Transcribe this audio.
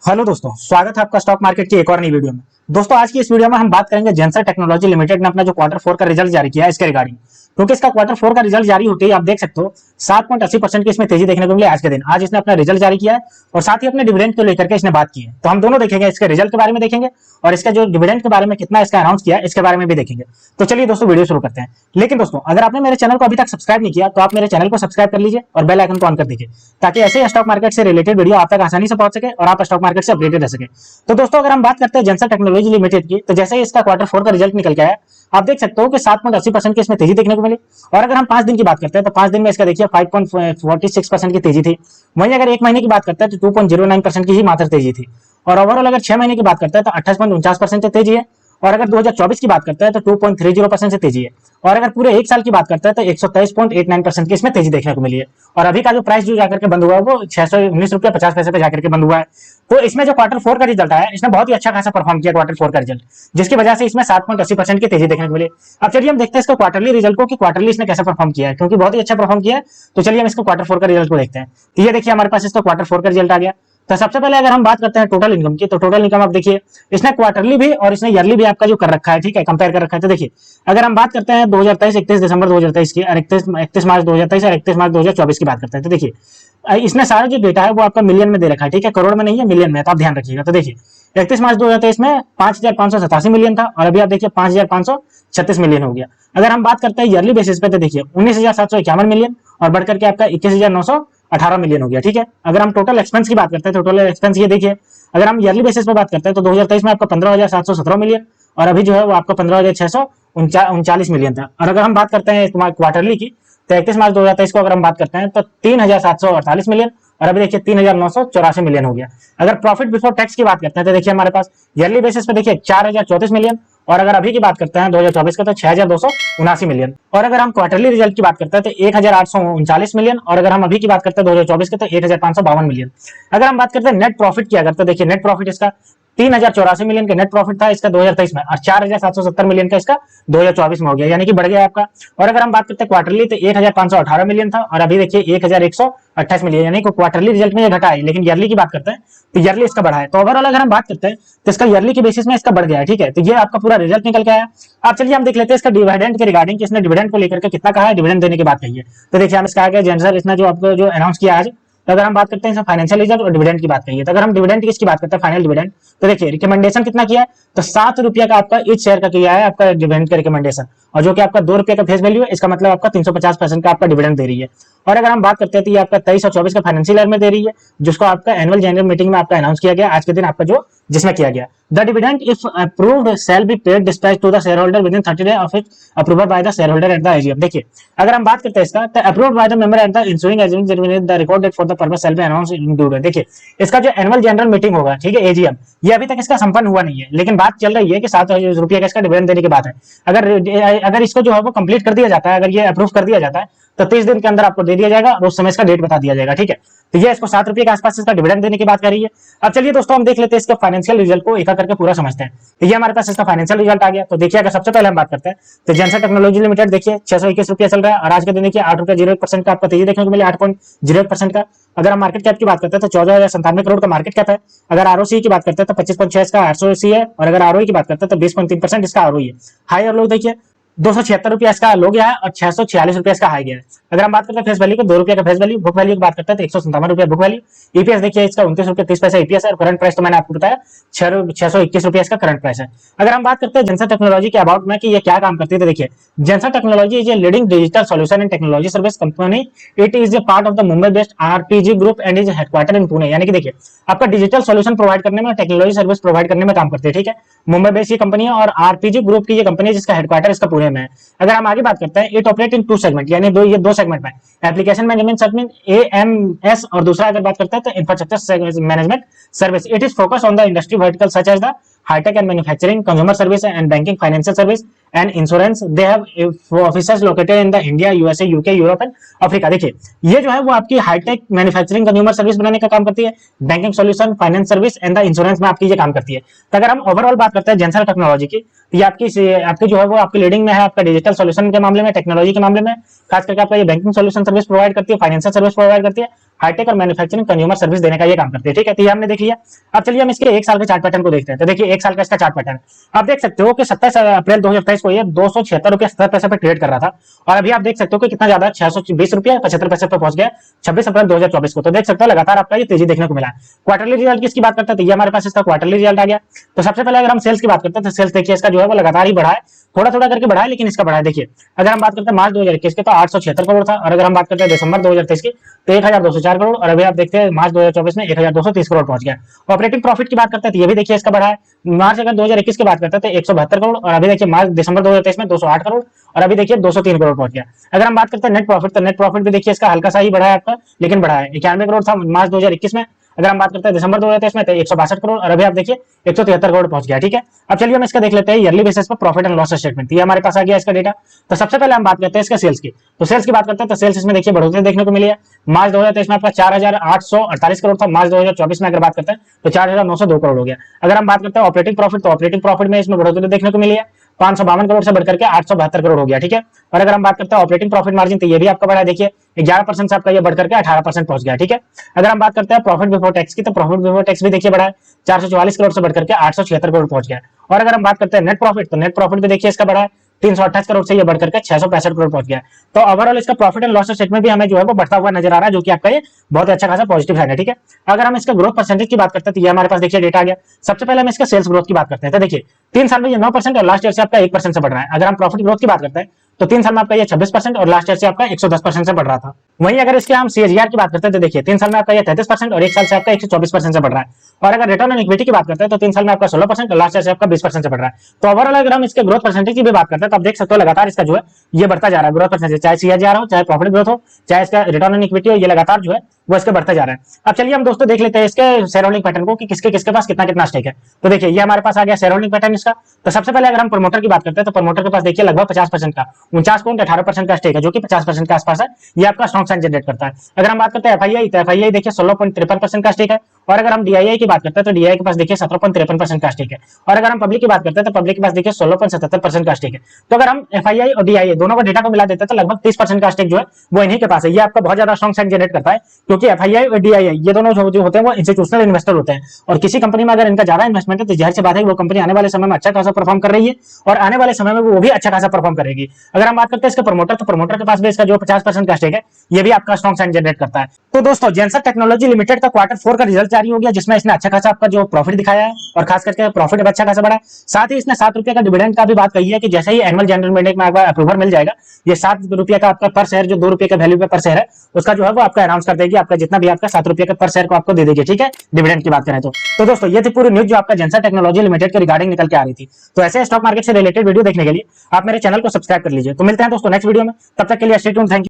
Hello दोस्तों, स्वागत है आपका स्टॉक मार्केट की एक और नई वीडियो में। दोस्तों, आज की इस वीडियो में हम बात करेंगे जेंसर टेक्नोलॉजी लिमिटेड ने अपना जो क्वार्टर 4 का रिजल्ट जारी किया है इसके रिगार्डिंग। क्योंकि इसका क्वार्टर 4 का रिजल्ट जारी होते ही आप देख सकते हो 7.80% की इसमें तेजी देखने को मिली आज के दिन। आज इसने अपना रिजल्ट जारी किया है और साथ ही अपने डिविडेंड को लेकर के इसने बात की है। तो हम दोनों देखेंगे, इसके रिजल्ट के बारे में देखेंगे और इसका जो डिविडेंड के बारे में कितना इसका अनाउंस किया है इसके बारे में भी देखेंगे। तो चलिए दोस्तों, वीडियो शुरू करते हैं। लेकिन दोस्तों, अगर आपने मेरे चैनल को अभी तक सब्सक्राइब नहीं किया तो आप मेरे चैनल को सब्सक्राइब कर लीजिए और बेल आइकन को ऑन कर दीजिए, ताकि ऐसे स्टॉक मार्केट से रिलेटेड वीडियो आप तक आसानी से पहुंच सके और आप स्टॉक मार्केट से अपडेटेड रह सके। तो दोस्तों, अगर हम बात करते हैं जेंसर टेक्नोलॉजी लिमिटेड की, तो जैसे ही इसका क्वार्टर 4 का रिजल्ट निकल के आया, आप देख सकते हो कि 7.80% की इसमें तेजी देखने को मिली। और अगर हम 5 दिन की बात करते हैं तो 5 दिन में इसका देखिए 5.46% की तेजी थी। वहीं अगर एक महीने की बात करते हैं तो 2.09% की ही मात्र तेजी थी। और ओवरऑल अगर 6 महीने की बात करते हैं तो 28.49% से तेजी है। और अगर 2024 की बात करते हैं तो 2.30% से तेजी है। और अगर पूरे एक साल की बात करते हैं तो 123.89% की इसमें तेजी देखने को मिली है। और अभी का जो प्राइस जो जाकर के बंद हुआ है वो 619 रुपये 50 पैसे पे जाकर के बंद हुआ है। तो इसमें जो क्वार्टर 4 का रिजल्ट आया, इसने बहुत ही अच्छा खासा परफॉर्म किया क्वार्टर 4 का रिजल्ट, जिसकी वजह से इसमें 7.80% की तेजी देखने को मिली। अब चलिए हम देखते हैं इसका क्वार्टरली रिजल्ट को कि क्वार्टरली इसने कैसे परफॉर्म किया है, क्योंकि बहुत ही अच्छा परफॉर्म किया है। तो चलिए हम इसको क्वार्टर 4 का रिजल्ट को देखते हैं। तो ये देखिए हमारे पास इसका क्वार्टर 4 का रिजल्ट आ गया। तो सबसे पहले अगर हम बात करते हैं टोटल इनकम की, तो टोटल इनकम आप देखिए इसने क्वार्टरली भी और इसने ईयरली भी आपका जो कर रखा है, ठीक है, कंपेयर कर रखा है। तो देखिए अगर हम बात करते हैं 2023 31 दिसंबर 2023 की और 31 मार्च 2023 और 31 मार्च 2024 की बात करते हैं, तो देखिए इसने सारा जो डेटा है वो आपका मिलियन में दे रखा है, ठीक है, करोड़ में नहीं है, मिलियन में। तो आप ध्यान रखिएगा। तो देखिए 31 मार्च 2023 में 5,587 मिलियन था और अभी आप देखिए 5,536 मिलियन हो गया। अगर हम बात करते हैं ईयरली बेसिस पे तो देखिए 19,751 मिलियन और बढ़कर के आपका 21,918 मिलियन हो गया, ठीक है। अगर हम टोटल एक्सपेंस की बात करते हैं तो टोटल एक्सपेंस ये देखिए, अगर हम ईयरली बेसिस पे बात करते हैं तो 2023 में आपका 15,717 मिलियन और अभी जो है वो आपका 15,639 मिलियन था। और अगर हम बात करते हैं क्वार्टरली की, तो 31 मार्च 2023 को अगर हम बात करते हैं तो 3,748 मिलियन और अभी देखिए 3,984 मिलियन हो गया। अगर प्रॉफिट बिफोर टैक्स की बात करते हैं तो देखिए हमारे पास ईयरली बेसिस पे देखिए 4,034 मिलियन और अगर अभी की बात करते हैं 2024 का तो 6,279 मिलियन। और अगर हम क्वार्टरली रिजल्ट की बात करते हैं तो 1,839 मिलियन और अगर हम अभी की बात करते हैं 2024 के तो 1,552 मिलियन। अगर हम बात करते हैं नेट प्रॉफिट की, अगर तो देखिए नेट प्रॉफिट इसका 3,084 मिलियन का नेट प्रॉफिट था इसका 2023 में और 4,770 मिलियन का इसका 2024 में हो गया, यानी कि बढ़ गया आपका। और अगर हम बात करते हैं क्वार्टरली तो 1,518 मिलियन था और अभी देखिए 1,128 मिलियन, यानी कि क्वार्टरली रिजल्ट में ये घटा है। लेकिन ईयरली की बात करते हैं तो ईयरली इसका बढ़ा है। तो ओवरऑल अगर हम बात करते हैं तो इसका ईयरली के बेसिस में इसका बढ़ गया है, ठीक है। तो ये आपका पूरा रिजल्ट निकल के आया। अब चलिए हम देख लेते हैं इसका डिविडेंड के रिगार्डिंग, इसने डिविडेंड को लेकर के कितना कहा है, डिविडेंड देने की बात कही है। तो देखिए हम इसका आगे जेंसर इसने जो आपको जो अनाउंस किया आज, तो अगर हम बात करते हैं फाइनेंशियल रिजल्ट और डिविडेंड की बात करिए, तो अगर हम डिविडेंड की इसकी बात करते हैं फाइनल डिविडेंड, तो देखिए रिकमेंडेशन कितना किया है, तो 7 रुपया का आपका इस शेयर का किया है आपका डिविडेंड का रिकमेंडेशन, और जो कि आपका 2 रुपये का फेस वैल्यू है, इसका मतलब आपका 350% का आपका डिविडेंड दे रही है। और अगर हम बात करते हैं तो ये आपका 23 और 24 का फाइनेंशियल ईयर में दे रही है, जिसको आपका एनुअल जनरल मीटिंग में आपका अनाउंस किया गया आज के दिन, आपका जो जिसमें किया गया the dividend if approved shall be paid dispatch to the shareholder within 30 days of its approval by the shareholder at the AGM. देखिए अगर हम बात करते हैं इसका, तो approved by the member at the ensuing AGM the record date for the purpose shall be announced in due date. देखिए इसका जो एनुअल जनरल मीटिंग होगा, ठीक है, एजीएम, ये अभी तक इसका संपन्न हुआ नहीं है, लेकिन बात चल रही है कि 7 रुपये का इसका डिविडेंड देने की बात है। अगर इसको जो है वो कंप्लीट कर दिया जाता है, अगर ये अप्रूव कर दिया जाता है तो 30 दिन के अंदर आपको दे दिया जाएगा और उस समय इसका डेट बता दिया जाएगा, ठीक है। तो ये इसको 7 रुपये के आसपास इसका डिविडेंड देने की बात कर रही है। अब चलिए दोस्तों हम देख लेते हैं इसके फाइनेंशियल रिजल्ट को एक करके पूरा समझते हैं। तो ये हमारे पास इसका फाइनेंशियल रिजल्ट आ गया। तो देखिए अगर सबसे पहले हम बात करते हैं तो जेंसर टेक्नोलॉजी लिमिटेड देखिए 621 रुपया चल रहा है और आज के दिन देखिए 8.01% का आपका तेजी देखने को मिले, 8.01% का। अगर हम मार्केट कैप की बात करते हैं तो 14,097 करोड़ का मार्केट कैप है। अगर आरओसी की बात करते हैं तो 25.6 इसका आरओसी है और अगर आरओई की बात करते हैं तो 20.3% इसका आरओई है। हाई और लो देखिए 276 रुपया इसका लो गया है और 646 रुपया इसका हाई गया है। अगर हम बात करते हैं फेस वैल्यू को, 2 रुपया का फेस वैल्यू, बुक वैल्यू की बात करते हैं तो 157 रुपया बुक वैल्यू। ईपीएस देखिए इसका 29 रुपया 30 पैसा ईपीएस है और करंट प्राइस तो मैंने आपको बताया 621 रुपया इसका करंट प्राइस है। अगर हम बात करते हैं जेंसर टेक्नोलॉजी के अबाउट में कि ये क्या काम करती है, तो देखिए Zensar technology is a leading digital solution and technology service company. It is a part of the Mumbai based RPG group and is headquarter in Pune. यानी कि देखिए आपका डिजिटल सॉल्यूशन प्रोवाइड करने में, टेक्नोलॉजी सर्विस प्रोवाइड करने में काम करती है, ठीक है। मुंबई बेस्ड ये कंपनी है और आरपीजी ग्रुप की ये कंपनी है जिसका हेडक्वार्टर इसका पुणे में है। अगर हम आगे बात करते हैं, इट ऑपरेट इन 2 सेगमेंट, यानी दो सेगमेंट में, एप्लीकेशन मैनेजमेंट सेगमेंट एएमएस और दूसरा अगर बात करते हैं तो infrastructure management service. It is focus on the industry vertical such as the high-tech and manufacturing, consumer service and banking, financial service and insurance. They have offices located in the India, USA, UK, Europe and Africa. देखिए ये जो है वो आपकी hi tech manufacturing consumer service बनाने का काम करती है, banking solution, finance service and the insurance में आपकी ये काम करती है। तो अगर हम ओवरऑल बात करते हैं जेंसर टेक्नोलॉजी की, तो ये आपकी जो है वो आपकी लीडिंग में है आपका डिजिटल सॉल्यूशन के मामले में, टेक्नोलॉजी के मामले में, खास करके आपका ये बैंकिंग सॉल्यूशन सर्विस प्रोवाइड करती है, फाइनेंशियल सर्विस प्रोवाइड करती है हाईटेक और मैन्युफैक्चरिंग कंज्यूमर सर्विस देने का ये काम करते हैं। ठीक है, तो ये हमने देख लिया। अब चलिए हम इसके एक साल के चार्ट पैटर्न को देखते हैं। तो देखिए एक साल का इसका चार्ट पैटर्न आप देख सकते हो कि 27 अप्रैल 2023 को ये 276 रुपया 70 पैसे पे ट्रेड कर रहा था, और अभी आप देख सकते हो कि कितना ज्यादा 620 रुपया 75 पैसे पे पहुंच गया 26 अप्रैल 2024 को। तो देख सकते हो लगातार आपका ये तेजी देखने को मिला है। क्वार्टरली रिजल्ट किसकी बात करते हैं, तो ये हमारे पास इसका क्वार्टरली रिजल्ट आ गया। तो सबसे पहले अगर हम सेल्स की बात करते हैं तो सेल्स देखिए इसका जो है वो लगातार ही बढ़ा है, थोड़ा थोड़ा करके बढ़ा है, लेकिन इसका बढ़ा है। देखिए अगर हम बात करते हैं मार्च 2021 के तो 876 करोड़ था, और अगर हम बात करते हैं दिसंबर 2023 की तो 1204 करोड़, और अभी आप देखते हैं मार्च 2024 में 1230 करोड़ पहुंच गया। ऑपरेटिंग प्रॉफिट की बात करते हैं तो ये भी देखिए इसका बढ़ा है। मार्च अगर 2021 की बात करते हैं तो 172 करोड़, और अभी देखिए मार्च दिसंबर 2023 में 208 करोड़, और अभी देखिए 203 करोड़ पहुंच गया। अगर हम बात करते हैं नेट प्रॉफिट तो नेट प्रॉफिट भी देखिए इसका हल्का सा ही बढ़ा है आपका, लेकिन बढ़ा है। 91 करोड़ था मार्च 2021 में, अगर हम बात करते हैं दिसंबर 2023 में तो 162 करोड़, और अभी आप देखिए 173 करोड़ पहुंच गया। ठीक है, अब चलिए हम इसका देख लेते हैं ईयरली बेसिस पर प्रॉफिट एंड लॉस स्टेटमेंट। ये हमारे पास आ गया इसका डेटा। तो सबसे पहले हम बात करते हैं इसका सेल्स की। तो सेल्स की बात करते हैं तो सेल्स इसमें देखिए बढ़ोतरी देखने को मिली है। मार्च 2023 में आपका 4848 करोड़ था, मार्च 2024 में अगर बात करते हैं तो 4902 करोड़ हो गया। अगर हम बात करते हैं ऑपरेटिंग प्रॉफिट तो ऑपरेटिंग प्रॉफिट में इसमें बढ़ोतरी देखने को मिली है, 552 करोड़ से बढ़कर के 872 करोड़ हो गया। ठीक है, और अगर हम बात करते हैं ऑपरेटिंग प्रॉफिट मार्जिन तो ये भी आपका बढ़ा है, देखिए 11% से आपका ये बढ़कर के 18% पहुंच गया। ठीक है, अगर हम बात करते हैं प्रॉफिट बिफोर टैक्स की तो प्रॉफिट बिफोर टैक्स भी देखिए बढ़ा है, 444 करोड़ से बढ़कर के 876 करोड़ पहुंच गया। और अगर हम बात करते हैं नेट प्रॉफिट तो नेट प्रॉफिट भी देखिए इसका बढ़ा है, 328 करोड़ से ये बढ़कर के 665 करोड़ पहुंच गया। तो ओवरऑल इसका प्रॉफिट एंड लॉस स्टेटमेंट भी हमें जो है वो बढ़ता हुआ नजर आ रहा है, जो कि आपका ये बहुत अच्छा खासा पॉजिटिव साइन है। ठीक है, अगर हम इसका ग्रोथ परसेंटेज की बात करते हैं तो ये हमारे पास देखिए डेटा आ गया। सबसे पहले हम इसका सेल्स ग्रोथ की बात करते हैं। तो देखिए 3 साल में ये 9% और लास्ट ईयर से आपका 1% से बढ़ रहा है। अगर हम प्रॉफिट ग्रोथ की बात करते हैं तो 3 साल में आपका ये 26% और लास्ट ईयर से आपका 110% से बढ़ रहा था। वहीं अगर इसके हम सीएजीआर की बात करते हैं तो देखिए 3 साल में आपका ये 33% और 1 साल से आपका 124% से बढ़ रहा है। और अगर रिटर्न ऑन इक्विटी की बात करते हैं तो 3 साल में आपका 16% और लास्ट ईयर से आपका 20% से बढ़ रहा है। तो ओवरऑल अगर हम इसके ग्रोथ परसेंटेज की भी बात करते हैं तो आप देख सकते हो लगातार इसका जो है ये बढ़ता जा रहा है ग्रोथ परसेंटेज, चाहे सीएजीआर हो, चाहे प्रॉफिट ग्रोथ हो, चाहे इसका रिटर्न ऑन इक्विटी हो, ये लगातार जो है वो इसके बढ़ता जा रहा है। अब चलिए हम दोस्तों देख लेते हैं इसके शेयर होल्डिंग पैटर्न को कि किसके किसके पास कितना कितना स्टेक है। तो देखिए ये हमारे पास आ गया शेयर होल्डिंग पैटर्न इसका। तो सबसे पहले अगर हम प्रमोटर की बात करते हैं तो प्रमोटर के पास देखिए लगभग 50% का 49.18% का स्टेक है, जो कि 50% के आसपास है। ये आपका स्ट्रॉन्ग साइन जनरेट करता है। अगर हम बात करते हैं एफआईआई तो एफआईआई देखिए 16.53% का स्टेक है। और अगर हम डीआईआई की बात करते हैं तो डीआईआई के पास देखिए 17.53% का स्टेक है। और अगर हम पब्लिक की बात करते हैं तो पब्लिक के पास देखिए 16.77% का स्टेक है। तो अगर हम एफआईआई और डीआईआई दोनों का डेटा को मिला देते हैं तो लगभग 30% का स्टेक जो है वो इन्हीं के पास है। ये आपका बहुत ज्यादा स्ट्रॉन्ग साइन जनरेट करता है, क्योंकि एफआईआई और डीआईआई ये दोनों जो होते हैं वो इंस्टीट्यूशनल इन्वेस्टर होते हैं, और किसी कंपनी में अगर इनका ज्यादा इन्वेस्टमेंट है तो जाहिर सी बात है कि वो कंपनी आने वाले समय में अच्छा खासा परफॉर्म कर रही है, और आने वाले समय में वो भी अच्छा खासा परफॉर्म करेगी। अगर हम बात करते हैं इसके प्रमोटर तो प्रमोटर के पास भी इसका जो 50% का स्टेक है ये भी आपका स्ट्रॉन्ग साइन जनरेट करता है। तो दोस्तों जेंसर टेक्नोलॉजी लिमिटेड का Q4 का रिजल्ट जारी हो गया, जिसमें इसने अच्छा खासा आपका जो प्रॉफिट दिखाया है, और खास करके प्रॉफिट अच्छा खासा बढ़ा है। साथ ही इसने 7 रुपए का डिविडेंड का भी बात कही है कि जैसे ही एनुअल जनरल मीटिंग में आपका अप्रूवल मिल जाएगा, ये 7 रुपए का आपका पर शेयर जो 2 रुपए का वैल्यू पे पर शेयर है उसका जो है वो आपका अनाउंस कर देगी, आपका जितना भी आपका 7 रुपए का पर शेयर को आपको दे देगी। ठीक है, डिविडेंड की बात करें तो दोस्तों ये थी पूरी न्यूज जो आपका जेंसर टेक्नोलॉजी लिमिटेड के रिगार्डिंग निकल के आ रही थी। तो ऐसे स्टॉक मार्केट से रिलेटेड वीडियो देखने के लिए आप मेरे चैनल को सब्सक्राइब कर लीजिए। तो मिलते हैं दोस्तों नेक्स्ट वीडियो में, तब तक के लिए स्टे ट्यून्ड, थैंक यू।